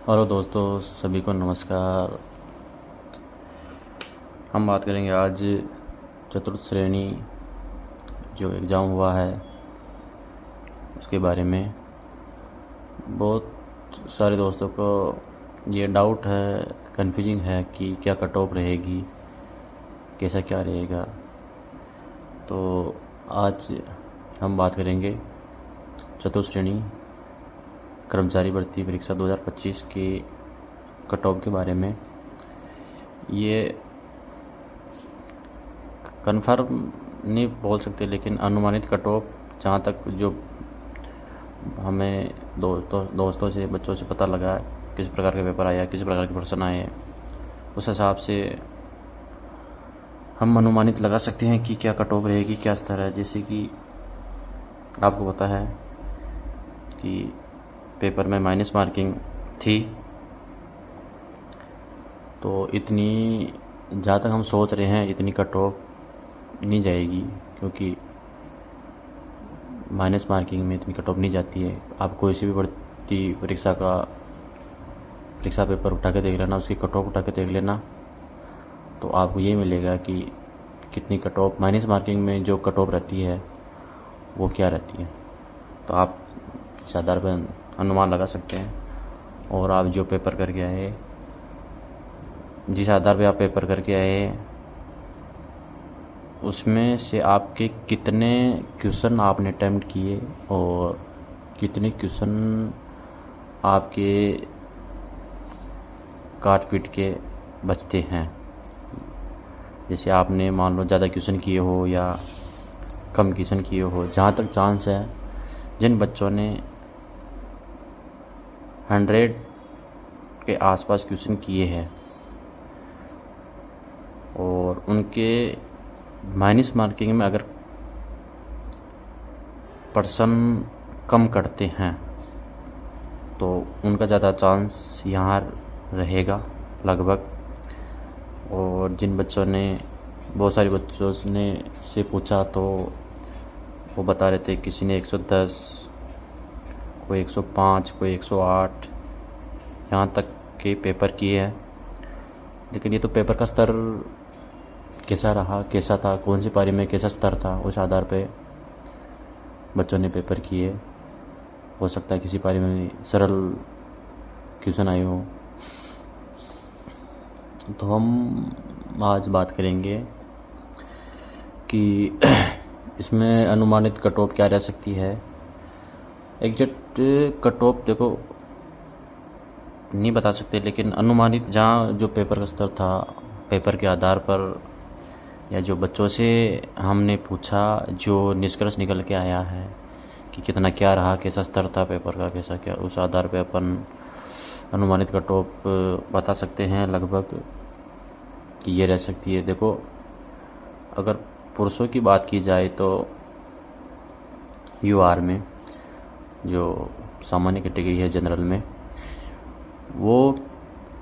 Hello दोस्तों, सभी को नमस्कार। हम बात करेंगे आज चतुर्थ श्रेणी जो एग्ज़ाम हुआ है उसके बारे में। बहुत सारे दोस्तों को ये डाउट है, कन्फ्यूजिंग है कि क्या कट ऑफ रहेगी, कैसा क्या रहेगा। तो आज हम बात करेंगे चतुर्थ श्रेणी कर्मचारी भर्ती परीक्षा 2025 के कट ऑफ के बारे में। ये कन्फर्म नहीं बोल सकते, लेकिन अनुमानित कट ऑफ जहाँ तक जो हमें दोस्तों से, बच्चों से पता लगा किस प्रकार का पेपर आया, किस प्रकार के प्रश्न आए, उस हिसाब से हम अनुमानित लगा सकते हैं कि क्या कट ऑफ रहेगी, क्या स्तर है। जैसे कि आपको पता है कि पेपर में माइनस मार्किंग थी, तो इतनी जहाँ तक हम सोच रहे हैं इतनी कट ऑफ नहीं जाएगी, क्योंकि माइनस मार्किंग में इतनी कट ऑफ नहीं जाती है। आप कोई सी भी भर्ती परीक्षा पेपर उठा के देख लेना, उसकी कट ऑफ उठा के देख लेना, तो आपको ये मिलेगा कि कितनी कट ऑफ माइनस मार्किंग में जो कट ऑफ रहती है वो क्या रहती है। तो आप इस आधार पर अनुमान लगा सकते हैं। और आप जो पेपर करके आए, जिस आधार पर आप पेपर करके आए, उसमें से आपके कितने क्वेश्चन आपने अटेम्प्ट किए और कितने क्वेश्चन आपके काट पीट के बचते हैं। जैसे आपने मान लो ज़्यादा क्वेश्चन किए हो या कम क्वेश्चन किए हो, जहाँ तक चांस है, जिन बच्चों ने 100 के आसपास क्वेश्चन किए हैं और उनके माइनस मार्किंग में अगर पर्सन कम करते हैं तो उनका ज़्यादा चांस यहाँ रहेगा लगभग। और जिन बच्चों ने, बहुत सारे बच्चों ने से पूछा तो वो बता रहे थे, किसी ने 110, कोई 105, कोई 108 यहाँ तक के पेपर किए हैं। लेकिन ये तो पेपर का स्तर कैसा रहा, कैसा था, कौन सी पारी में कैसा स्तर था, उस आधार पे बच्चों ने पेपर किए। हो सकता है किसी पारी में सरल क्वेश्चन आए हो। तो हम आज बात करेंगे कि इसमें अनुमानित कट ऑफ क्या रह सकती है। एग्जैक्ट कट ऑफ देखो नहीं बता सकते, लेकिन अनुमानित जहाँ जो पेपर का स्तर था, पेपर के आधार पर या जो बच्चों से हमने पूछा, जो निष्कर्ष निकल के आया है कि कितना क्या रहा, कैसा स्तर था पेपर का, कैसा क्या, उस आधार पे अपन अनुमानित कट ऑफ बता सकते हैं लगभग कि ये रह सकती है। देखो, अगर पुरुषों की बात की जाए तो यूआर में जो सामान्य कैटेगरी है, जनरल में, वो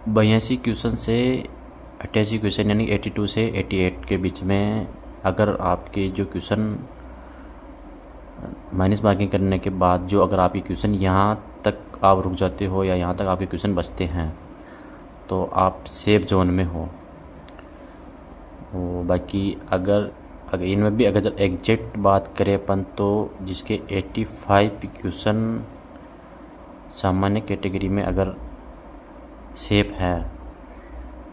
82 क्वेश्चन से 88 क्वेश्चन यानी 82 से 88 के बीच में, अगर आपके जो क्वेश्चन माइनस मार्किंग करने के बाद जो अगर आपके क्वेश्चन यहाँ तक आप रुक जाते हो या यहाँ तक आपके क्वेश्चन बचते हैं तो आप सेफ जोन में हो। बाकी अगर इनमें भी अगर एग्जैक्ट बात करें अपन, तो जिसके 85 क्वेश्चन सामान्य कैटेगरी में अगर सेफ है,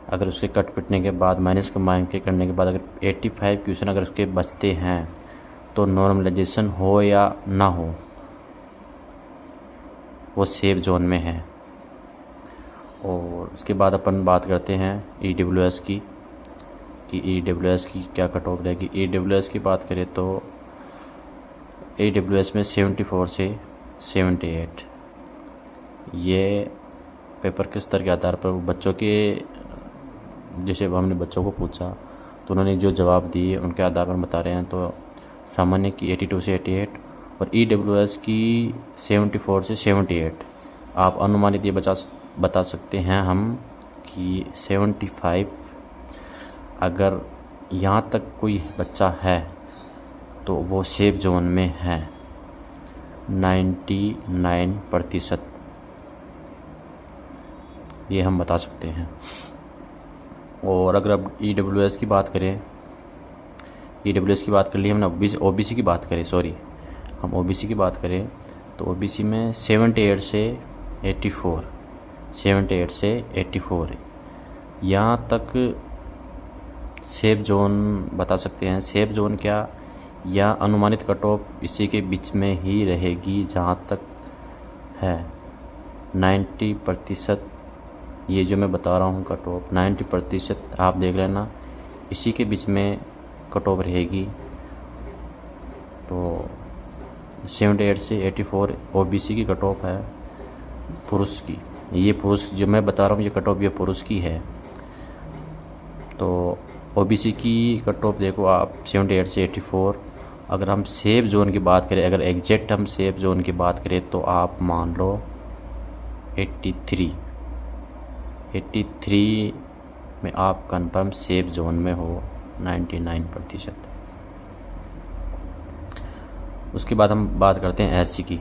अगर उसके कट पिटने के बाद माइनस का मार्किंग करने के बाद अगर 85 क्वेश्चन अगर उसके बचते हैं तो नॉर्मलाइजेशन हो या ना हो, वो सेफ जोन में है। और उसके बाद अपन बात करते हैं EWS की, कि EWS की क्या कट ऑफ रहेगी। EWS की बात करें तो EWS में 74 से 78, ये पेपर के स्तर के आधार पर बच्चों के, जैसे हमने बच्चों को पूछा तो उन्होंने जो जवाब दिए उनके आधार पर बता रहे हैं। तो सामान्य की 82 से 88 और EWS की 74 से 78। आप अनुमानित ये बता सकते हैं हम कि 75 अगर यहाँ तक कोई बच्चा है तो वो सेफ जोन में है 99%। ये हम बता सकते हैं। और अगर अब EWS की बात करें, EWS की बात कर ली हमने, OBC की बात करें, सॉरी, हम OBC की बात करें तो OBC में 78 से 84, 78 से 84 यहाँ तक सेफ जोन बता सकते हैं। सेफ जोन क्या, या अनुमानित कट ऑफ इसी के बीच में ही रहेगी जहाँ तक है 90%। ये जो मैं बता रहा हूँ कट ऑफ 90% आप देख लेना, इसी के बीच में कट ऑफ रहेगी। तो 78 से 84 OBC की कट ऑफ है पुरुष की। ये पुरुष जो मैं बता रहा हूँ, ये कट ऑफ ये पुरुष की है। तो OBC की कट ऑफ देखो आप 78 से 84। अगर हम सेफ जोन की बात करें, अगर एग्जैक्ट हम सेफ जोन की बात करें तो आप मान लो 83 में आप कंफर्म सेफ जोन में हो 99%। उसके बाद हम बात करते हैं SC की।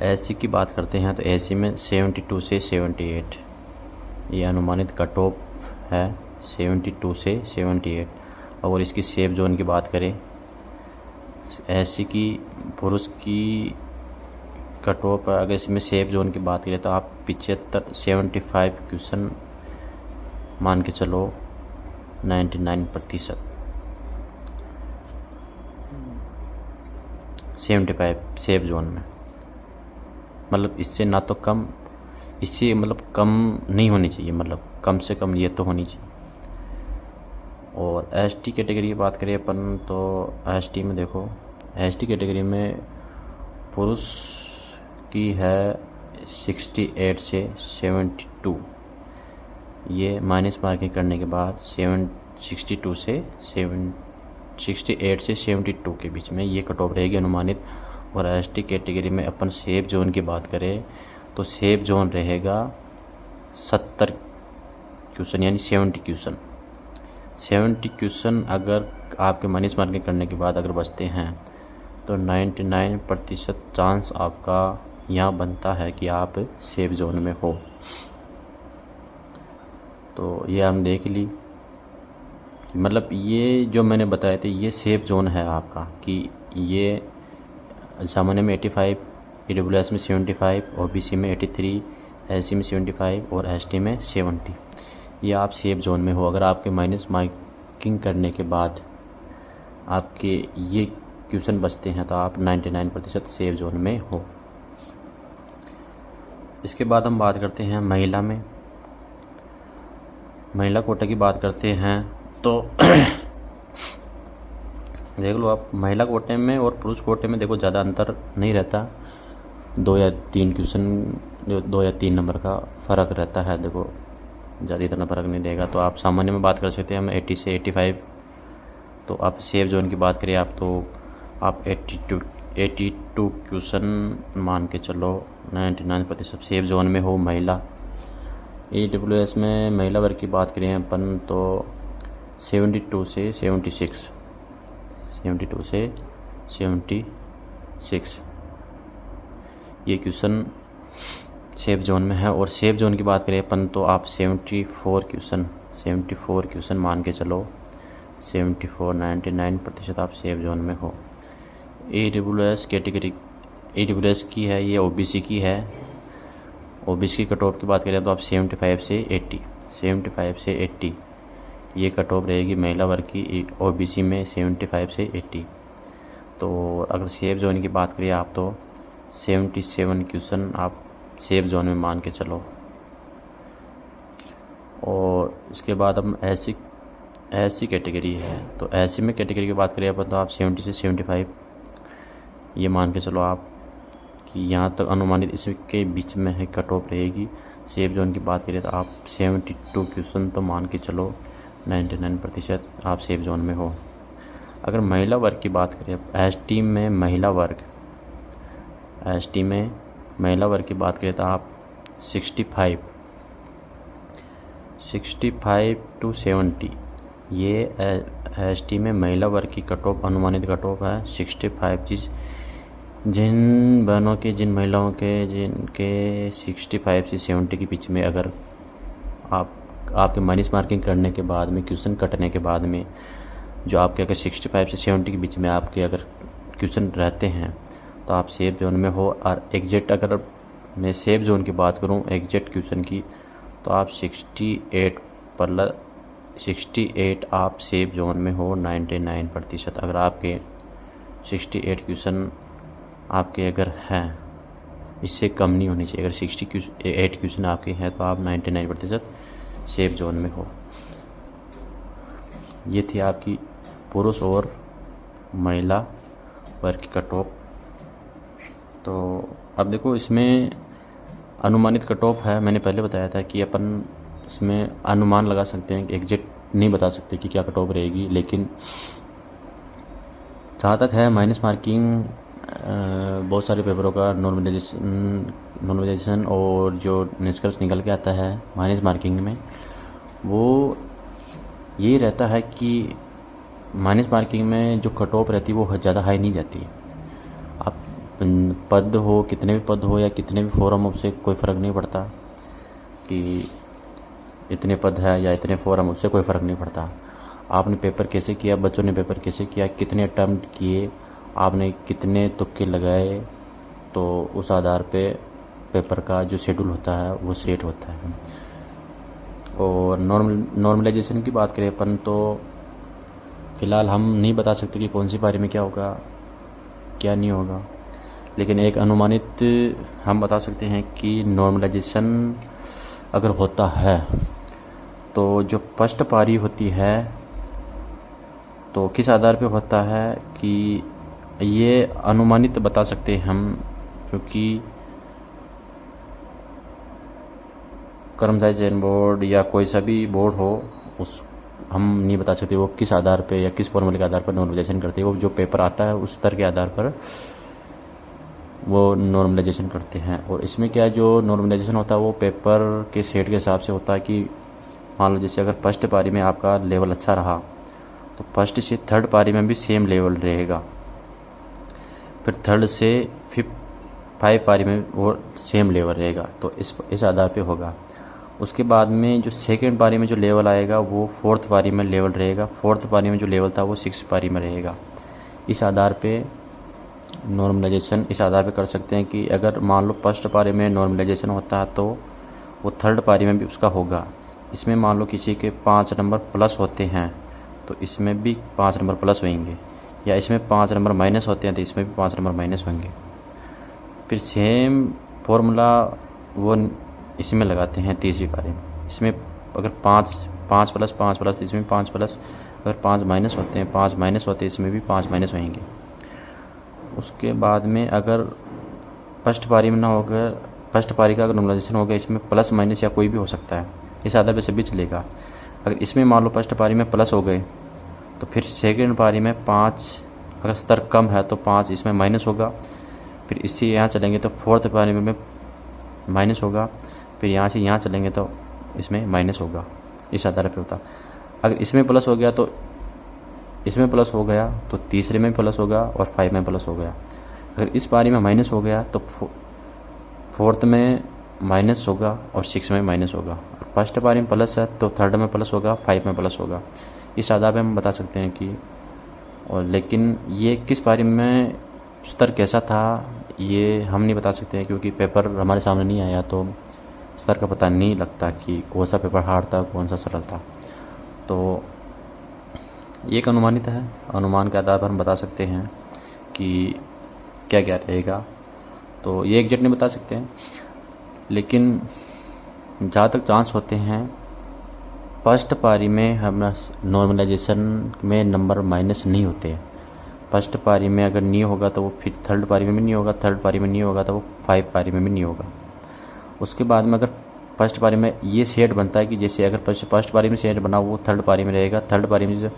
SC की बात करते हैं तो SC में 72 से 78 ये अनुमानित कट ऑफ है, 72 से 78। और इसकी सेफ जोन की बात करें, SC की पुरुष की कट ऑफ, अगर इसमें सेफ जोन की बात करें तो आप 75 क्वेश्चन मान के चलो 99%। 75 सेफ जोन में, मतलब इससे ना तो कम, इससे मतलब कम नहीं होनी चाहिए, मतलब कम से कम ये तो होनी चाहिए। और ST कैटेगरी की बात करें अपन तो ST में देखो, ST कैटेगरी में पुरुष की है 68 से 72। ये माइनस मार्किंग करने के बाद 68 से 72 के बीच में ये कट ऑफ रहेगी अनुमानित। और ST कैटेगरी में अपन सेफ जोन की बात करें तो सेफ जोन रहेगा 70 क्वेश्चन, यानी 70 क्वेश्चन। 70 क्वेश्चन अगर आपके माइनस मार्किंग करने के बाद अगर बचते हैं तो 99% चांस आपका यहाँ बनता है कि आप सेफ जोन में हो। तो ये हम देख ली, मतलब ये जो मैंने बताए थे ये सेफ जोन है आपका, कि ये सामान्य में 85, EWS में 75, OBC में 83, SC में 75 और ST में 70। ये आप सेफ जोन में हो। अगर आपके माइनस मार्किंग करने के बाद आपके ये क्वेश्चन बचते हैं तो आप 99% सेफ जोन में हो। इसके बाद हम बात करते हैं महिला में। महिला कोटा की बात करते हैं तो देख लो आप, महिला कोटे में और पुरुष कोटे में देखो ज़्यादा अंतर नहीं रहता, 2 या 3 क्वेश्चन, 2 या 3 नंबर का फ़र्क रहता है। देखो ज़्यादा इतना फ़र्क नहीं रहेगा। तो आप सामान्य में बात कर सकते हैं हम 80 से 85। तो आप सेफ जोन की बात करें आप तो आप 82 क्वेश्चन मान के चलो 99% सेफ जोन में हो महिला। EWS में महिला वर्ग की बात करें अपन तो 72 से 76, 72 से 76 ये क्वेश्चन सेफ जोन में है। और सेफ जोन की बात करें अपन तो आप 74 क्वेश्चन मान के चलो 74, 99% आप सेफ जोन में हो। EWS कैटेगरी, EWS की है ये, OBC की है। OBC की कट ऑफ की बात करें तो आप 75 से 80 ये कट ऑफ रहेगी महिला वर्ग की। OBC में 75 से 80। तो अगर सेफ जोन की बात करिए आप तो 77 क्वेश्चन आप सेफ जोन में मान के चलो। और इसके बाद हम SC कैटेगरी है तो SC में कैटेगरी की बात करिए अपन तो आप 70 से 75 ये मान के चलो आप कि यहाँ तक अनुमानित इसके बीच में है कट ऑफ रहेगी। सेफ जोन की बात करें तो आप 72 क्वेश्चन तो मान के चलो 99% आप सेफ जोन में हो। अगर महिला वर्ग की बात करें ST में महिला वर्ग, ST में महिला वर्ग की बात करें तो आप 65 to 70 ये ST में महिला वर्ग की कट ऑफ अनुमानित कट ऑफ है 65 चीज़। जिन बहनों के, जिन महिलाओं के जिनके 65 से 70 के बीच में, अगर आपके माइनस मार्किंग करने के बाद में, क्वेश्चन कटने के बाद में, जो आपके अगर 65 से 70 के बीच में आपके अगर क्वेश्चन रहते हैं तो आप सेफ जोन में हो। और एग्जैक्ट अगर मैं सेफ जोन की बात करूं एग्जैक्ट क्वेश्चन की, तो आप 68 आप सेफ जोन में हो 99%। अगर आपके 68 क्वेश्चन आपके अगर हैं, इससे कम नहीं होनी चाहिए। अगर 68 क्वेश्चन आपके हैं तो आप 99% सेफ जोन में हो। ये थी आपकी पुरुष और महिला वर्ग की कट ऑफ। तो अब देखो, इसमें अनुमानित कट ऑफ है। मैंने पहले बताया था कि अपन इसमें अनुमान लगा सकते हैं, एग्जैक्ट नहीं बता सकते कि क्या कट ऑफ रहेगी। लेकिन जहाँ तक है माइनस मार्किंग, बहुत सारे पेपरों का नॉर्मलाइजेशन और जो निष्कर्ष निकल के आता है माइनस मार्किंग में, वो ये रहता है कि माइनस मार्किंग में जो कट ऑफ रहती है वो ज़्यादा हाई नहीं जाती। आप पद हो, कितने भी पद हो या कितने भी फोरम हो, उससे कोई फ़र्क नहीं पड़ता कि इतने पद है या इतने फोरम, उससे कोई फ़र्क नहीं पड़ता। आपने पेपर कैसे किया, बच्चों ने पेपर कैसे किया, कितने अटेम्प्ट किए, आपने कितने तुक्के लगाए, तो उस आधार पे पेपर का जो शेड्यूल होता है वो सेट होता है। और नॉर्मलाइजेशन की बात करें अपन, तो फ़िलहाल हम नहीं बता सकते कि कौन सी पारी में क्या होगा क्या नहीं होगा। लेकिन एक अनुमानित हम बता सकते हैं कि नॉर्मलाइजेशन अगर होता है तो जो फर्स्ट पारी होती है, तो किस आधार पे होता है कि ये अनुमानित बता सकते हैं हम, क्योंकि कर्मचारी चयन बोर्ड या कोई सा भी बोर्ड हो, उस हम नहीं बता सकते वो किस आधार पे या किस फॉर्मूले के आधार पर नॉर्मलाइजेशन करते हैं। वो जो पेपर आता है उस स्तर के आधार पर वो नॉर्मलाइजेशन करते हैं। और इसमें क्या है, जो नॉर्मलाइजेशन होता है वो पेपर के सेट के हिसाब से होता है कि मान लो जैसे अगर फर्स्ट पारी में आपका लेवल अच्छा रहा तो फर्स्ट से थर्ड पारी में भी सेम लेवल रहेगा, फिर थर्ड से 5 पारी में वो सेम लेवल रहेगा, तो इस आधार पे होगा। उसके बाद में जो सेकेंड पारी में जो लेवल आएगा वो फोर्थ पारी में लेवल रहेगा, फोर्थ पारी में जो लेवल था वो 6 पारी में रहेगा। इस आधार पे नॉर्मलाइजेशन इस आधार पे कर सकते हैं कि अगर मान लो फर्स्ट पारी में नॉर्मलाइजेशन होता है तो वो थर्ड पारी में भी उसका होगा। इसमें मान लो किसी के 5 नंबर प्लस होते हैं तो इसमें भी 5 नंबर प्लस होंगे, या इसमें 5 नंबर माइनस होते हैं तो इसमें भी 5 नंबर माइनस होंगे। फिर सेम फॉर्मूला वो इसमें लगाते हैं तीसरी पारी में। इसमें अगर 5 प्लस 5 प्लस तो इसमें 5 प्लस, अगर 5 माइनस होते हैं 5 माइनस होते हैं इसमें भी 5 माइनस होंगे। उसके बाद में अगर फर्स्ट पारी में ना होगा, फर्स्ट पारी का अगर नॉर्मलाइजेशन हो गया, इसमें प्लस माइनस या कोई भी हो सकता है, इस आधार पे सभी चलेगा। अगर इसमें मान लो फर्स्ट पारी में प्लस हो गए तो फिर सेकेंड पारी में 5 अगर स्तर कम है तो 5 इसमें माइनस होगा, फिर इससे यहाँ चलेंगे तो फोर्थ पारी में माइनस होगा, फिर यहाँ से यहाँ चलेंगे तो इसमें माइनस होगा। इस आधार पे होता। अगर इसमें प्लस हो गया तो इसमें प्लस हो गया तो तीसरे में प्लस होगा और 5 में प्लस हो गया। अगर इस पारी में माइनस हो गया तो फोर्थ में माइनस होगा और 6 में माइनस होगा। फर्स्ट पारी में प्लस है तो थर्ड में प्लस होगा, 5 में प्लस होगा। इस आधार पे हम बता सकते हैं कि, और लेकिन ये किस पारी में स्तर कैसा था ये हम नहीं बता सकते हैं, क्योंकि पेपर हमारे सामने नहीं आया तो स्तर का पता नहीं लगता कि कौन सा पेपर हार्ड था कौन सा सरल था। तो ये एक अनुमानित है, अनुमान के आधार पर हम बता सकते हैं कि क्या क्या रहेगा। तो ये एग्जैक्ट नहीं बता सकते हैं, लेकिन जहाँ तक चांस होते हैं फर्स्ट पारी में हम नॉर्मलाइजेशन में नंबर माइनस नहीं होते। फर्स्ट पारी में अगर नहीं होगा तो वो फिर थर्ड पारी में भी नहीं होगा, थर्ड पारी में नहीं होगा तो वो 5 पारी में भी नहीं होगा। उसके बाद में अगर फर्स्ट पारी में ये सेट बनता है कि जैसे अगर फर्स्ट पारी में सेट बना वो थर्ड पारी में रहेगा, थर्ड पारी में जो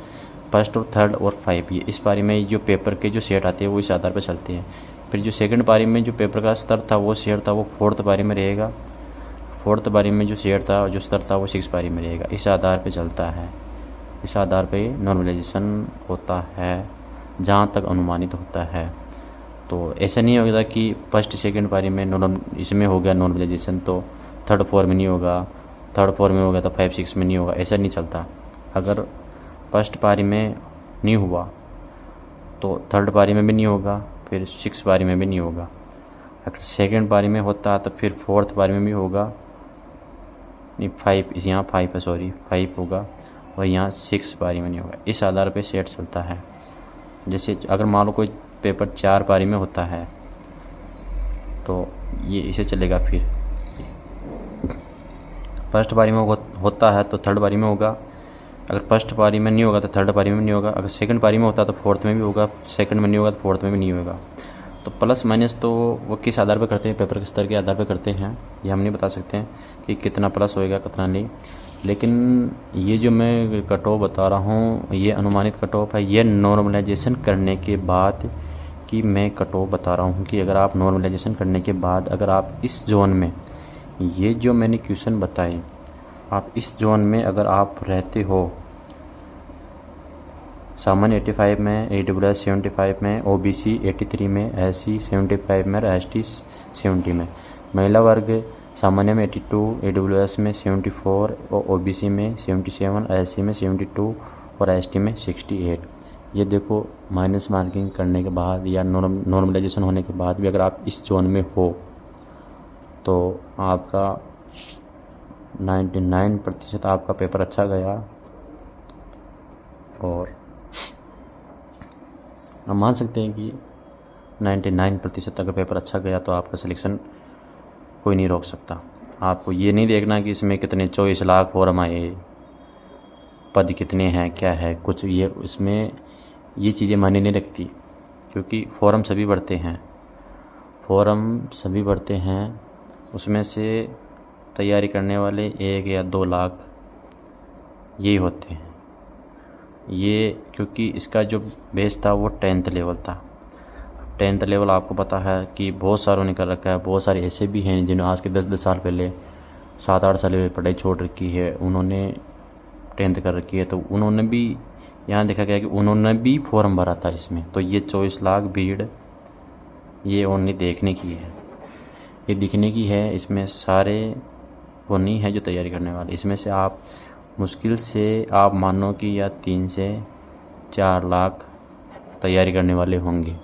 फर्स्ट और थर्ड और 5 ये इस पारी में जो पेपर के जो सेट आते हैं वो इस आधार पर चलते हैं। फिर जो सेकंड पारी में जो पेपर का स्तर था वो सेट था वो फोर्थ पारी में रहेगा, फोर्थ पारी में जो सेट था जो स्तर था वो 6 पारी में रहेगा। इस आधार पे चलता है, इस आधार पे नॉर्मलाइजेशन होता है जहाँ तक अनुमानित होता है। तो ऐसा नहीं होगा कि फर्स्ट सेकंड पारी में इसमें हो गया नॉर्मलाइजेशन तो थर्ड फोर में नहीं होगा, थर्ड फोर में होगा तो 5 6 में नहीं होगा, ऐसा नहीं चलता। अगर फर्स्ट पारी में नहीं हुआ तो थर्ड पारी में भी नहीं होगा, फिर 6 पारी में भी नहीं होगा। अगर सेकंड पारी में होता तो फिर फोर्थ पारी में भी होगा, नहीं 5, इस यहाँ 5 है, सॉरी 5 होगा, और यहाँ 6 पारी में नहीं होगा। इस आधार पे सेट चलता है। जैसे अगर मान लो कोई पेपर 4 पारी में होता है तो ये इसे चलेगा। फिर फर्स्ट पारी में होता है तो थर्ड पारी में होगा, अगर फर्स्ट पारी में नहीं होगा तो थर्ड पारी में नहीं होगा, अगर सेकंड पारी में होता तो फोर्थ में भी होगा, सेकंड में नहीं होगा तो फोर्थ में भी नहीं होगा। तो प्लस माइनस तो वो किस आधार पर करते हैं, पेपर के स्तर के आधार पर करते हैं, ये हम नहीं बता सकते हैं कि कितना प्लस होएगा कितना नहीं। लेकिन ये जो मैं कट ऑफ बता रहा हूँ ये अनुमानित कट ऑफ है, ये नॉर्मलाइजेशन करने के बाद कि मैं कट ऑफ बता रहा हूँ कि अगर आप नॉर्मलाइजेशन करने के बाद अगर आप इस जोन में, ये जो मैंने क्वेश्चन बताए, आप इस जोन में अगर आप रहते हो, सामान्य 85 में, AWS 75 में, OBC 83 में, SC 75 में, ST 70 में, महिला वर्ग सामान्य में 82, AWS में 74 और OBC में 77, SC में 72 और ST में 68। ये देखो माइनस मार्किंग करने के बाद या नॉर्मलाइजेशन होने के बाद भी अगर आप इस जोन में हो तो आपका 99% आपका पेपर अच्छा गया। और हम मान सकते हैं कि 99% अगर पेपर अच्छा गया तो आपका सिलेक्शन कोई नहीं रोक सकता। आपको ये नहीं देखना कि इसमें कितने 24 लाख फॉर्म आए, पद कितने हैं, क्या है, कुछ ये इसमें ये चीज़ें मायने नहीं रखती, क्योंकि फॉर्म सभी भरते हैं, फॉर्म सभी भरते हैं, उसमें से तैयारी करने वाले 1 या 2 लाख यही होते हैं। ये क्योंकि इसका जो बेस था वो 10th लेवल था। 10th लेवल आपको पता है कि बहुत सारों ने कर रखा है, बहुत सारे ऐसे भी हैं जिन्होंने आज के 10-10 साल पहले 7-8 साल में पढ़ाई छोड़ रखी है, उन्होंने 10th कर रखी है, तो उन्होंने भी यहाँ देखा गया कि उन्होंने भी फॉर्म भरा था इसमें। तो ये 24 लाख भीड़ ये ओनली देखने की है, ये दिखने की है, इसमें सारे वो नहीं है जो तैयारी करने वाले। इसमें से आप मुश्किल से आप मानो कि या 3 से 4 लाख तैयारी करने वाले होंगे।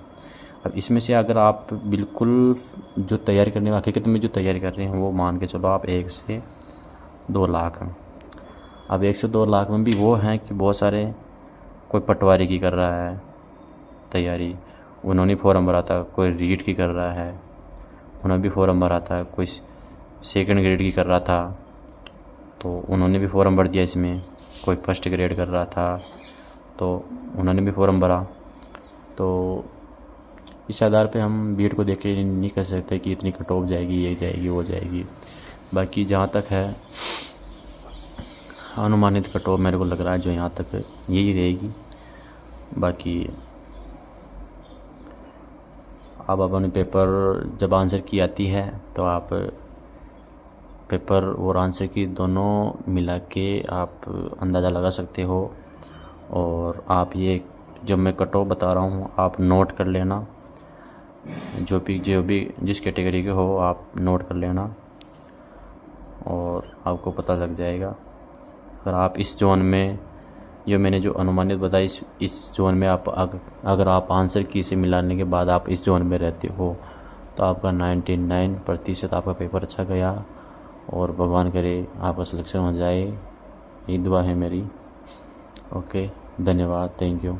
अब इसमें से अगर आप बिल्कुल जो तैयारी करने वाले हकीकत में जो तैयारी कर रहे हैं वो मान के चलो आप 1 से 2 लाख हैं। अब 1 से 2 लाख में भी वो हैं कि बहुत सारे, कोई पटवारी की कर रहा है तैयारी, उन्होंने फॉर्म भरा था, कोई रीट की कर रहा है, उन्होंने भी फॉर्म भरा था, कोई सेकंड ग्रेड की कर रहा था तो उन्होंने भी फॉर्म भर दिया इसमें, कोई फर्स्ट ग्रेड कर रहा था तो उन्होंने भी फॉर्म भरा। तो इस आधार पे हम बीएड को देख के नहीं कह सकते कि इतनी कट ऑफ जाएगी, ये जाएगी, वो जाएगी। बाकी जहाँ तक है अनुमानित कट ऑफ मेरे को लग रहा है जो यहाँ तक यही रहेगी। बाकी अब अपने पेपर जब आंसर की आती है तो आप पेपर और आंसर की दोनों मिला के आप अंदाज़ा लगा सकते हो। और आप ये जब मैं कट ऑफ बता रहा हूँ आप नोट कर लेना, जो भी जिस कैटेगरी के हो आप नोट कर लेना और आपको पता लग जाएगा। अगर आप इस जोन में जो मैंने जो अनुमानित बताई इस जोन में आप अगर आप आंसर की से मिलाने के बाद आप इस जोन में रहते हो तो आपका 99% आपका पेपर अच्छा गया और भगवान करे आपका सिलेक्शन हो जाए, ये दुआ है मेरी। ओके, धन्यवाद, थैंक यू।